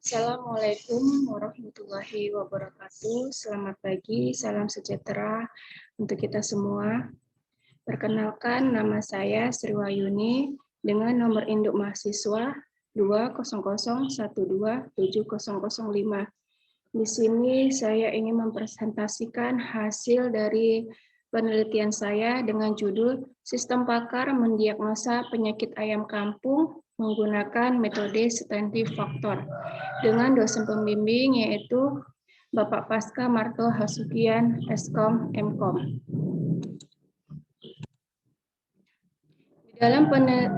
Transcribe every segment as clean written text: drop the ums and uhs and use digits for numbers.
Assalamualaikum warahmatullahi wabarakatuh. Selamat pagi, salam sejahtera untuk kita semua. Perkenalkan, nama saya Sri Wayuni dengan nomor induk mahasiswa 200127005. Di sini saya ingin mempresentasikan hasil dari penelitian saya dengan judul Sistem Pakar Mendiagnosa Penyakit Ayam Kampung menggunakan metode Statistical Factor dengan dosen pembimbing yaitu Bapak Pasca Marto Hasukian, Eskom, Mkom. Di dalam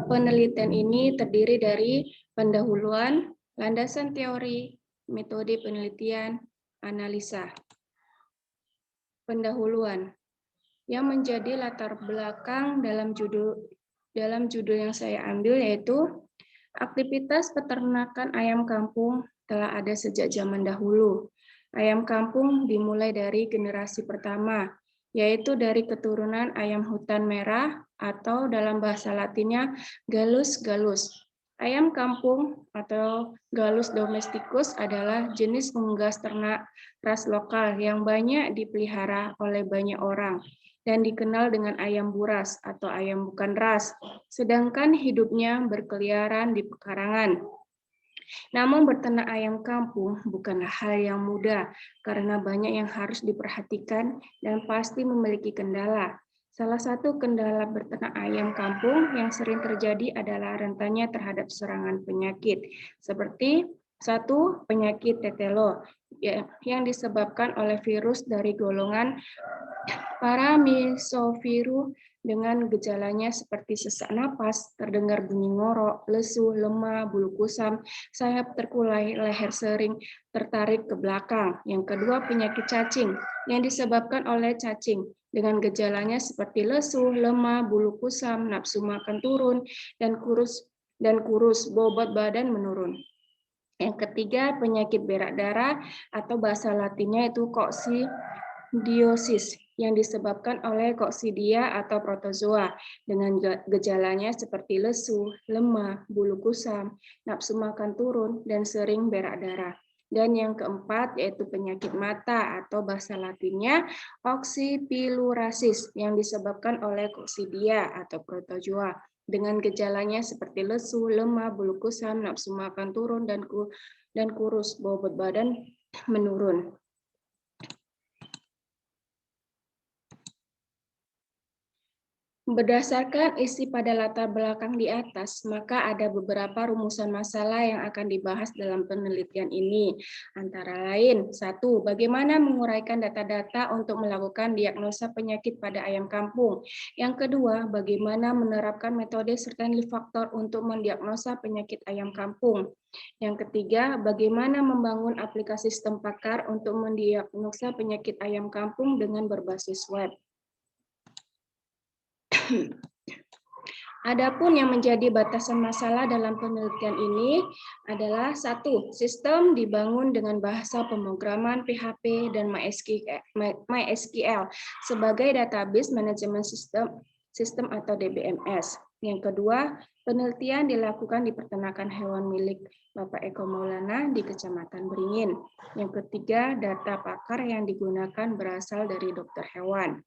penelitian ini terdiri dari pendahuluan, landasan teori, metode penelitian, analisa. Pendahuluan yang menjadi latar belakang dalam judul yang saya ambil yaitu aktivitas peternakan ayam kampung telah ada sejak zaman dahulu. Ayam kampung dimulai dari generasi pertama, yaitu dari keturunan ayam hutan merah atau dalam bahasa Latinnya Gallus gallus. Ayam kampung atau Gallus domesticus adalah jenis unggas ternak ras lokal yang banyak dipelihara oleh banyak orang dan dikenal dengan ayam buras atau ayam bukan ras, sedangkan hidupnya berkeliaran di pekarangan. Namun beternak ayam kampung bukanlah hal yang mudah karena banyak yang harus diperhatikan dan pasti memiliki kendala. Salah satu kendala beternak ayam kampung yang sering terjadi adalah rentannya terhadap serangan penyakit, seperti satu, penyakit tetelo yang disebabkan oleh virus dari golongan Paramisoviru dengan gejalanya seperti sesak napas, terdengar bunyi ngorok, lesu, lemah, bulu kusam, sayap terkulai, leher sering tertarik ke belakang. Yang kedua, penyakit cacing yang disebabkan oleh cacing dengan gejalanya seperti lesu, lemah, bulu kusam, nafsu makan turun, dan kurus, bobot badan menurun. Yang ketiga, penyakit berak darah atau bahasa Latinnya itu koksidiosis yang disebabkan oleh koksidia atau protozoa dengan gejalanya seperti lesu, lemah, bulu kusam, nafsu makan turun, dan sering berak darah. Dan yang keempat yaitu penyakit mata atau bahasa Latinnya oxypilurasis yang disebabkan oleh koksidia atau protozoa dengan gejalanya seperti lesu, lemah, bulu kusam, nafsu makan turun, dan kurus, bobot badan menurun. Berdasarkan isi pada latar belakang di atas, maka ada beberapa rumusan masalah yang akan dibahas dalam penelitian ini. Antara lain, satu, bagaimana menguraikan data-data untuk melakukan diagnosa penyakit pada ayam kampung. Yang kedua, bagaimana menerapkan metode Statistical Factor untuk mendiagnosa penyakit ayam kampung. Yang ketiga, bagaimana membangun aplikasi sistem pakar untuk mendiagnosa penyakit ayam kampung dengan berbasis web. Adapun yang menjadi batasan masalah dalam penelitian ini adalah satu, sistem dibangun dengan bahasa pemrograman PHP dan MySQL sebagai database management system atau DBMS. Yang kedua, penelitian dilakukan di peternakan hewan milik Bapak Eko Maulana di Kecamatan Beringin. Yang ketiga, data pakar yang digunakan berasal dari dokter hewan.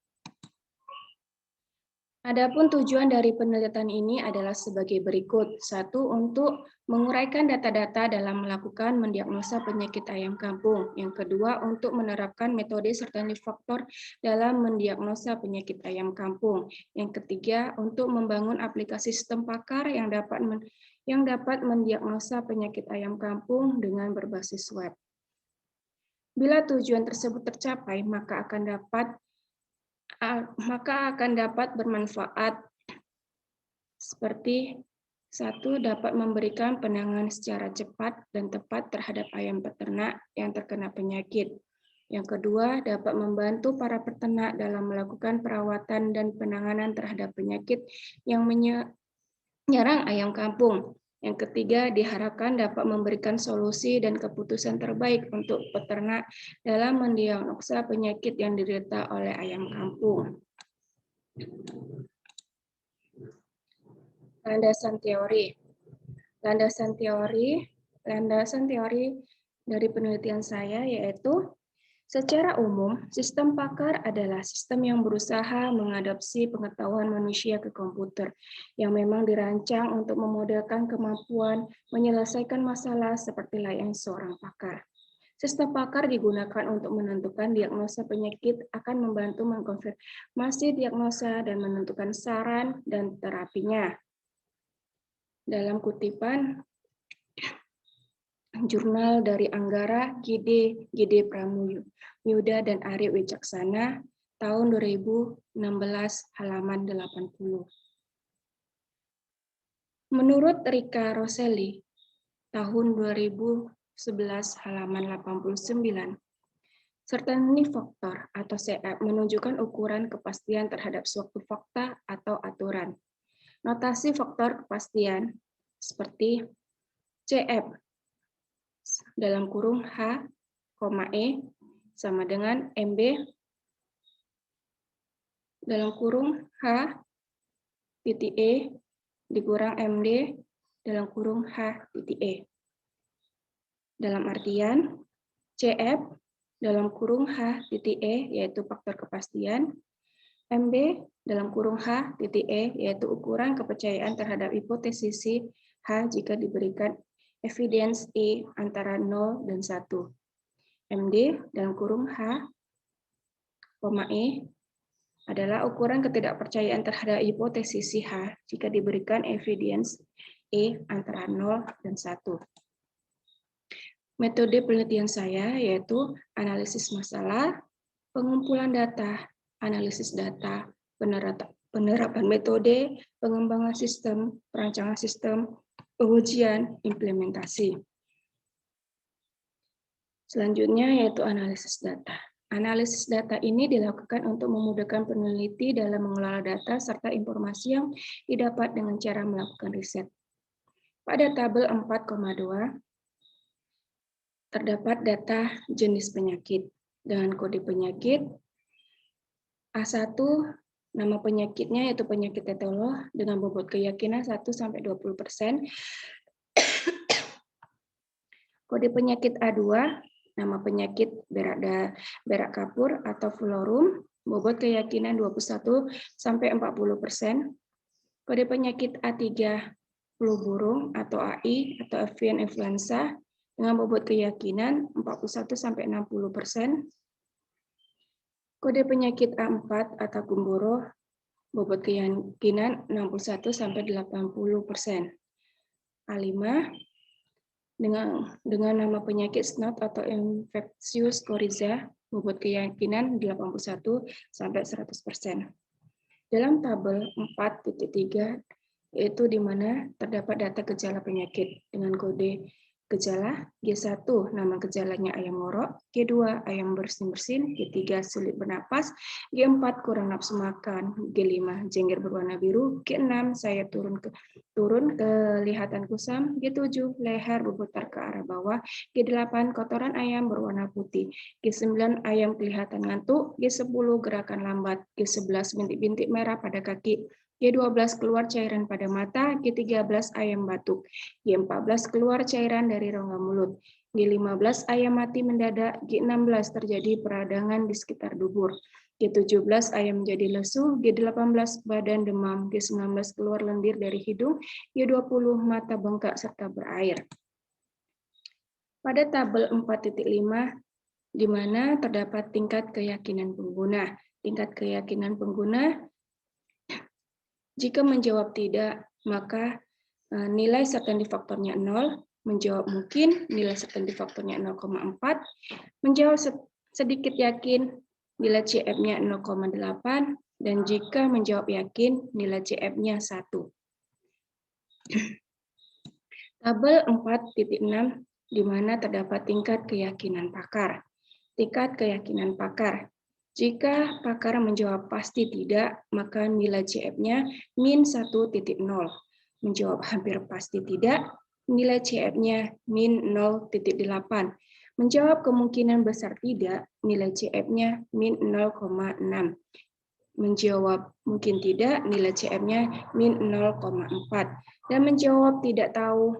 Adapun tujuan dari penelitian ini adalah sebagai berikut. Satu, untuk menguraikan data-data dalam melakukan mendiagnosa penyakit ayam kampung. Yang kedua, untuk menerapkan metode Statistical Factor dalam mendiagnosa penyakit ayam kampung. Yang ketiga, untuk membangun aplikasi sistem pakar yang dapat mendiagnosa penyakit ayam kampung dengan berbasis web. Bila tujuan tersebut tercapai, maka akan dapat bermanfaat seperti satu, dapat memberikan penanganan secara cepat dan tepat terhadap ayam peternak yang terkena penyakit. Yang kedua, dapat membantu para peternak dalam melakukan perawatan dan penanganan terhadap penyakit yang menyerang ayam kampung. Yang ketiga, diharapkan dapat memberikan solusi dan keputusan terbaik untuk peternak dalam mendiagnosa penyakit yang diderita oleh ayam kampung. Landasan teori. Landasan teori Landasan teori dari penelitian saya yaitu secara umum, sistem pakar adalah sistem yang berusaha mengadopsi pengetahuan manusia ke komputer, yang memang dirancang untuk memodelkan kemampuan menyelesaikan masalah seperti layaknya seorang pakar. Sistem pakar digunakan untuk menentukan diagnosa penyakit, akan membantu mengkonfirmasi diagnosa dan menentukan saran dan terapinya. Dalam kutipan jurnal dari Anggara, Gide Pramuyuda dan Ari Wicaksana, tahun 2016, halaman 80. Menurut Rika Rosselli, tahun 2011, halaman 89, certainty faktor atau CF menunjukkan ukuran kepastian terhadap suatu fakta atau aturan. Notasi faktor kepastian seperti CF dalam kurung H, E sama dengan MB dalam kurung H titik E dikurang MD dalam kurung H titik E. Dalam artian CF dalam kurung H titik E yaitu faktor kepastian, MB dalam kurung H titik E yaitu ukuran kepercayaan terhadap hipotesis H jika diberikan evidence E antara 0 dan 1. MD dalam kurung H, E adalah ukuran ketidakpercayaan terhadap hipotesis H jika diberikan evidence E antara 0 dan 1. Metode penelitian saya yaitu analisis masalah, pengumpulan data, analisis data, penerapan metode, pengembangan sistem, perancangan sistem, pengujian, implementasi. Selanjutnya yaitu analisis data. Analisis data ini dilakukan untuk memudahkan peneliti dalam mengelola data serta informasi yang didapat dengan cara melakukan riset. Pada tabel 4,2 terdapat data jenis penyakit dengan kode penyakit A1, nama penyakitnya yaitu penyakit tetelo dengan bobot keyakinan 1-20%. Kode penyakit A2, nama penyakit berak kapur atau florum, bobot keyakinan 21-40%. Kode penyakit A3, flu burung atau AI atau avian influenza dengan bobot keyakinan 41-60%. Kode penyakit A4 atau gumboro, bobot keyakinan 61-80%. A5 dengan nama penyakit SNOT atau infectious coryza, bobot keyakinan 81-100%. Dalam tabel 4.3 yaitu di mana terdapat data gejala penyakit dengan kode gejala G1, nama gejalanya ayam ngorok, G2 ayam bersin-bersin, G3 sulit bernapas, G4 kurang nafsu makan, G5 jengger berwarna biru, G6 saya turun kelihatan kusam, G7 leher berputar ke arah bawah, G8 kotoran ayam berwarna putih, G9 ayam kelihatan ngantuk, G10 gerakan lambat, G11 bintik-bintik merah pada kaki, G12 keluar cairan pada mata, G13 ayam batuk, G14 keluar cairan dari rongga mulut, G15 ayam mati mendadak, G16 terjadi peradangan di sekitar dubur, G17 ayam menjadi lesu, G18 badan demam, G19 keluar lendir dari hidung, G20 mata bengkak serta berair. Pada tabel 4.5 di mana terdapat tingkat keyakinan pengguna. Tingkat keyakinan pengguna jika menjawab tidak, maka nilai certainty faktornya 0, menjawab mungkin, nilai certainty faktornya 0,4, menjawab sedikit yakin, nilai CF-nya 0,8, dan jika menjawab yakin, nilai CF-nya 1. Tabel 4.6, di mana terdapat tingkat keyakinan pakar. Tingkat keyakinan pakar. Jika pakar menjawab pasti tidak, maka nilai CF-nya min 1.0. Menjawab hampir pasti tidak, nilai CF-nya min 0.8. Menjawab kemungkinan besar tidak, nilai CF-nya min 0,6. Menjawab mungkin tidak, nilai CF-nya min 0,4. Dan menjawab tidak tahu,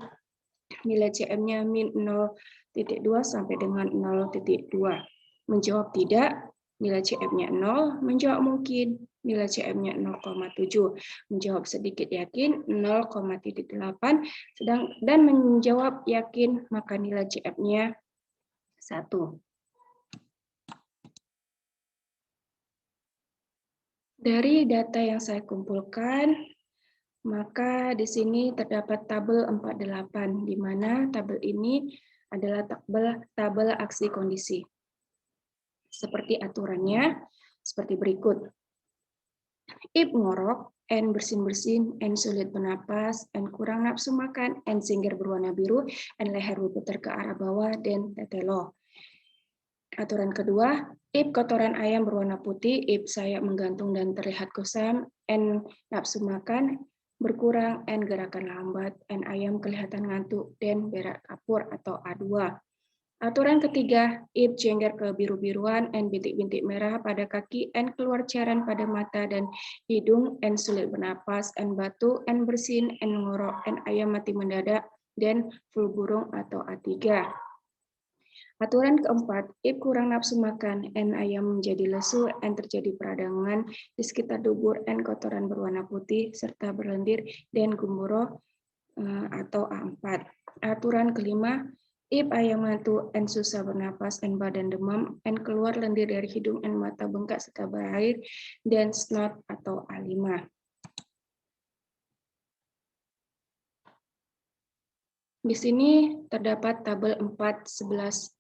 nilai CM-nya min 0,2 sampai dengan 0,2. Menjawab tidak, nilai CM-nya 0. Menjawab mungkin, nilai CM-nya 0,7. Menjawab sedikit yakin 0,8. Dan menjawab yakin, maka nilai CM-nya 1. Dari data yang saya kumpulkan, maka di sini terdapat tabel 48, di mana tabel ini adalah tabel aksi kondisi. Seperti aturannya, seperti berikut. If ngorok, N bersin-bersin, N sulit bernapas, N kurang nafsu makan, N singkir berwarna biru, N leher berputar ke arah bawah, dan tetelo. Aturan kedua, if kotoran ayam berwarna putih, if sayap menggantung dan terlihat kusam, N nafsu makan berkurang, N gerakan lambat, N ayam kelihatan ngantuk, dan berak kapur atau A2. Aturan ketiga, if jengger ke biru-biruan, N bintik-bintik merah pada kaki, N keluar cairan pada mata dan hidung, N sulit bernapas, N batuk, N bersin, N ngorok, N ayam mati mendadak, dan flu burung atau A3. Aturan keempat, if kurang nafsu makan, N ayam menjadi lesu, N terjadi peradangan di sekitar dubur, N kotoran berwarna putih, serta berlendir, dan gumboro atau A4. Aturan kelima, if ayam ngantuk, N susah bernapas, N badan demam, N keluar lendir dari hidung, N mata bengkak serta berair, dan snot atau A5. Di sini terdapat tabel 4.11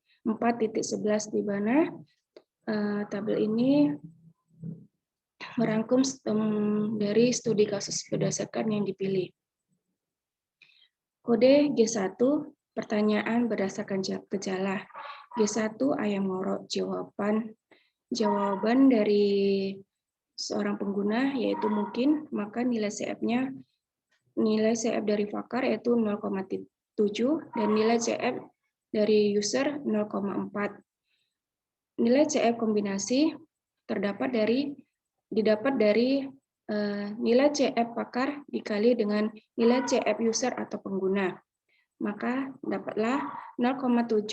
di mana tabel ini merangkum dari studi kasus berdasarkan yang dipilih. Kode G1, pertanyaan berdasarkan gejala. G1, ayam ngorok. Jawaban dari seorang pengguna yaitu mungkin, maka nilai CF dari Fakar yaitu 0,7 dan nilai CF dari user 0,4. Nilai CF kombinasi didapat dari nilai CF Pakar dikali dengan nilai CF user atau pengguna. Maka dapatlah 0,7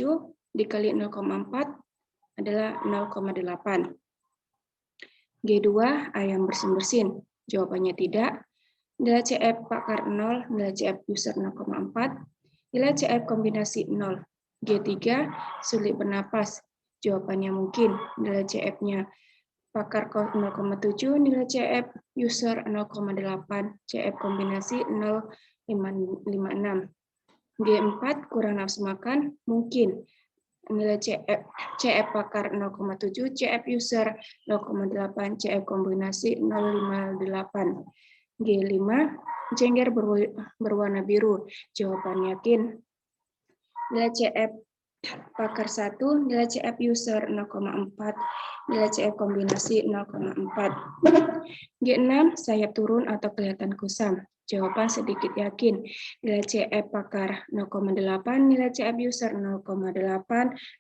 dikali 0,4 adalah 0,8. G2, ayam bersin-bersin. Jawabannya tidak. Nilai CF Pakar 0, nilai CF user 0,4, nilai CF kombinasi 0. G3, sulit bernapas. Jawabannya mungkin. Nilai CF-nya Pakar 0,7, nilai CF user 0,8, CF kombinasi 0,56. G4, kurang nafsu makan, mungkin. Nilai CF Pakar 0,7, CF user 0,8, CF kombinasi 0,58. G5, jengger berwarna biru. Jawaban yakin. Nilai CF Pakar 1, nilai CF user 0,4, nilai CF kombinasi 0,4. G6, sayap turun atau kelihatan kusam. Jawaban sedikit yakin. Nilai CF Pakar 0,8, nilai CF user 0,8,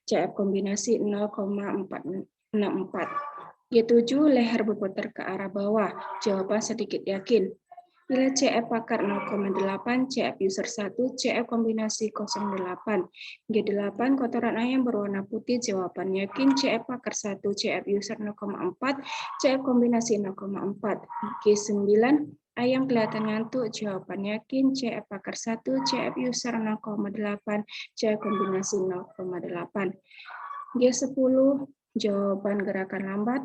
CF kombinasi 0,464. G7, leher berputar ke arah bawah. Jawaban sedikit yakin. Nilai CF Pakar 0,8, CF user 1, CF kombinasi 0,8. G8, kotoran ayam berwarna putih. Jawaban yakin. CF Pakar 1, CF user 0,4, CF kombinasi 0,4. G9, ayam kelihatan ngantuk. Jawaban yakin. CF Pakar 1, CF user 0,8, CF kombinasi 0,8. G10, jawaban gerakan lambat.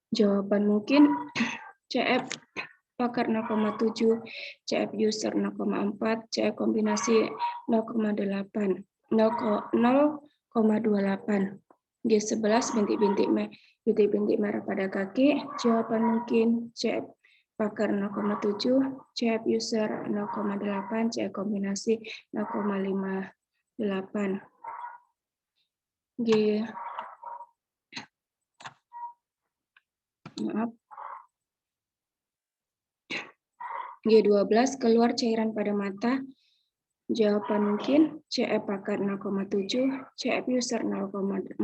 Jawaban mungkin CF Pakar 0,7, CF user 0,4, CF kombinasi 0,28. G11, bintik-bintik merah pada kaki. Jawaban mungkin CF Pakar 0,7, CF user 0,8, CF kombinasi 0,58. G12, keluar cairan pada mata. Jawaban mungkin CF Pakar 0,7, CF user 0,4,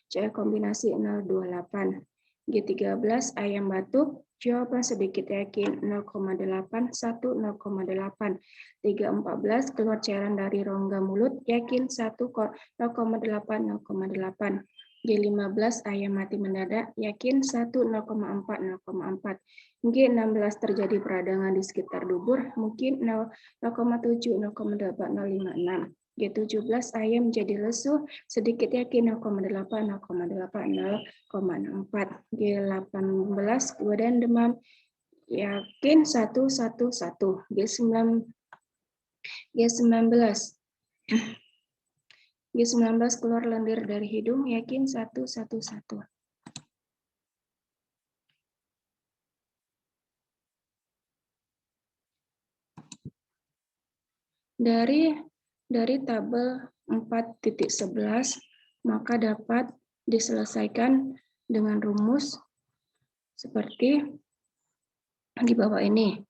CF kombinasi 0,28. G13 ayam batuk, jawaban sedikit yakin 0,8, 1, 0,8. 314 keluar cairan dari rongga mulut, yakin 1, 0,8, 0,8. G15 ayam mati mendadak, yakin 1, 0,4, 0,4. G16 terjadi peradangan di sekitar dubur, mungkin 0,7, 0,8, 0,56. G17 ayam jadi lesu, sedikit yakin 0,8, 0,8, 0,4. G18 badan demam, yakin 1, 1, 1. G19 keluar lendir dari hidung, yakin 1, 1, 1. Dari tabel 4.11 maka dapat diselesaikan dengan rumus seperti di bawah ini.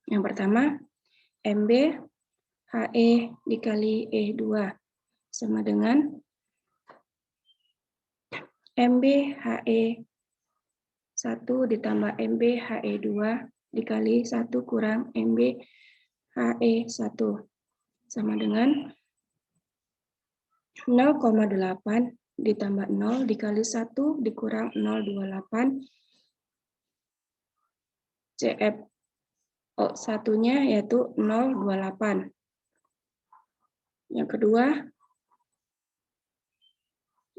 Yang pertama, MB HE dikali E2 sama dengan MB HE 1 ditambah MB HE2 dikali 1 kurang MB HE 1 sama dengan 0,8 ditambah 0 dikali 1 dikurang 0,28 CFO satunya yaitu 0,28. Yang kedua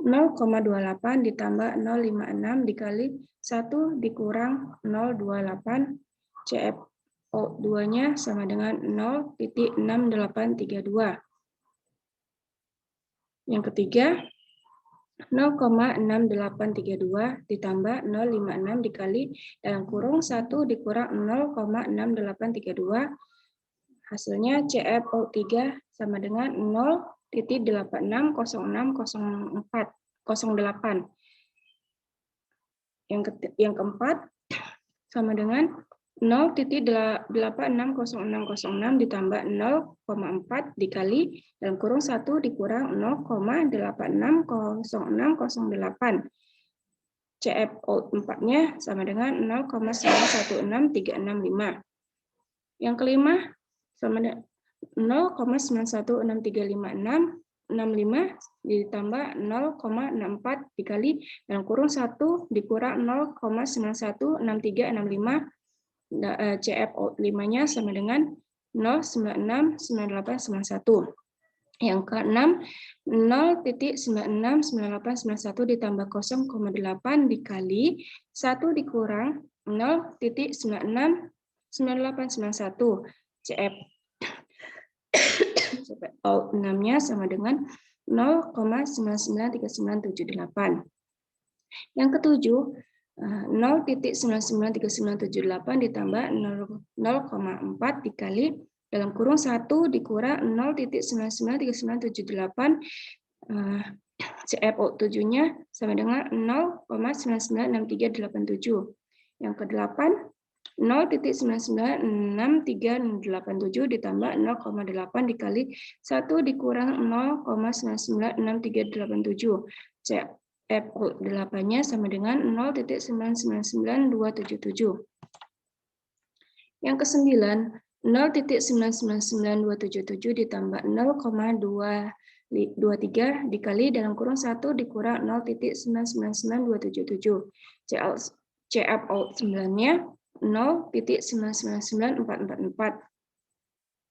0,28 ditambah 0,56 dikali 1 dikurang 0,28 CFO2-nya sama dengan 0,6832. Yang ketiga 0,6832 ditambah 0,56 dikali dalam kurung 1 dikurang 0,6832. Hasilnya CFO3 sama dengan 0,860608. Yang keempat sama dengan 0,860606 ditambah 0,4 dikali dalam kurung 1 dikurang 0,860608. CFO4-nya sama dengan 0,916365. Yang kelima sama dengan 0,916365 ditambah 0,64 dikali dalam kurung 1 dikurang 0,916365. CFO5-nya sama dengan 0,969891. Yang keenam 0,969891 ditambah 0,8 dikali 1 dikurang 0,969891. CFO6-nya sama dengan 0,993978. Yang ketujuh 0,993978 ditambah 0,4 dikali dalam kurung 1 dikurang 0,993978. CFO7-nya sama dengan 0,996387. Yang kedelapan 0,996387 ditambah 0,8 dikali 1 dikurang 0,996387. CFO8-nya sama dengan 0,999277. Yang kesembilan 0,999277 ditambah 0,223 dikali dalam kurung 1 dikurang 0,999277. CFO9-nya 0,999444.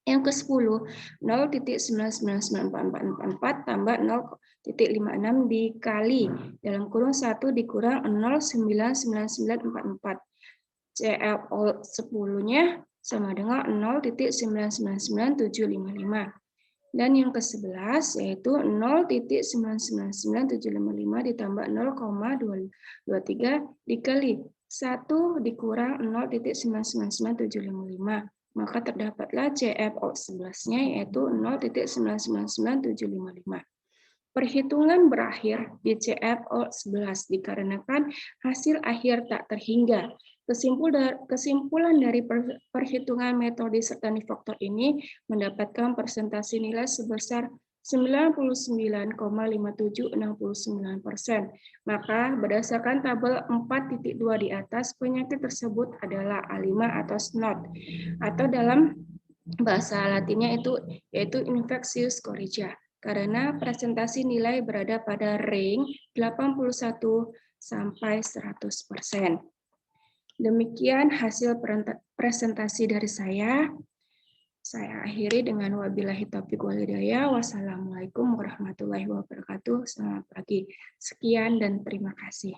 Yang ke-10 0,999444 tambah 0,56 dikali dalam kurung 1 dikurang 0,99944. CFO10-nya sama dengan 0,999755. Dan yang ke-11 yaitu 0,999755 ditambah 0,223 dikali 1 dikurang 0,999755. Maka terdapatlah CFO11-nya yaitu 0,999755. Perhitungan berakhir di CFO11 dikarenakan hasil akhir tak terhingga. Kesimpulan dari perhitungan metode Sertani faktor ini mendapatkan persentase nilai sebesar 99,5769%. Maka berdasarkan tabel 4.2 di atas, penyakit tersebut adalah A5 atau SNOT, atau dalam bahasa Latinnya yaitu infectious coryza, karena presentasi nilai berada pada range 81 sampai 100%. Demikian hasil presentasi dari saya. Saya akhiri dengan wabillahi taufiq wal hidayah. Wassalamualaikum warahmatullahi wabarakatuh. Selamat pagi. Sekian dan terima kasih.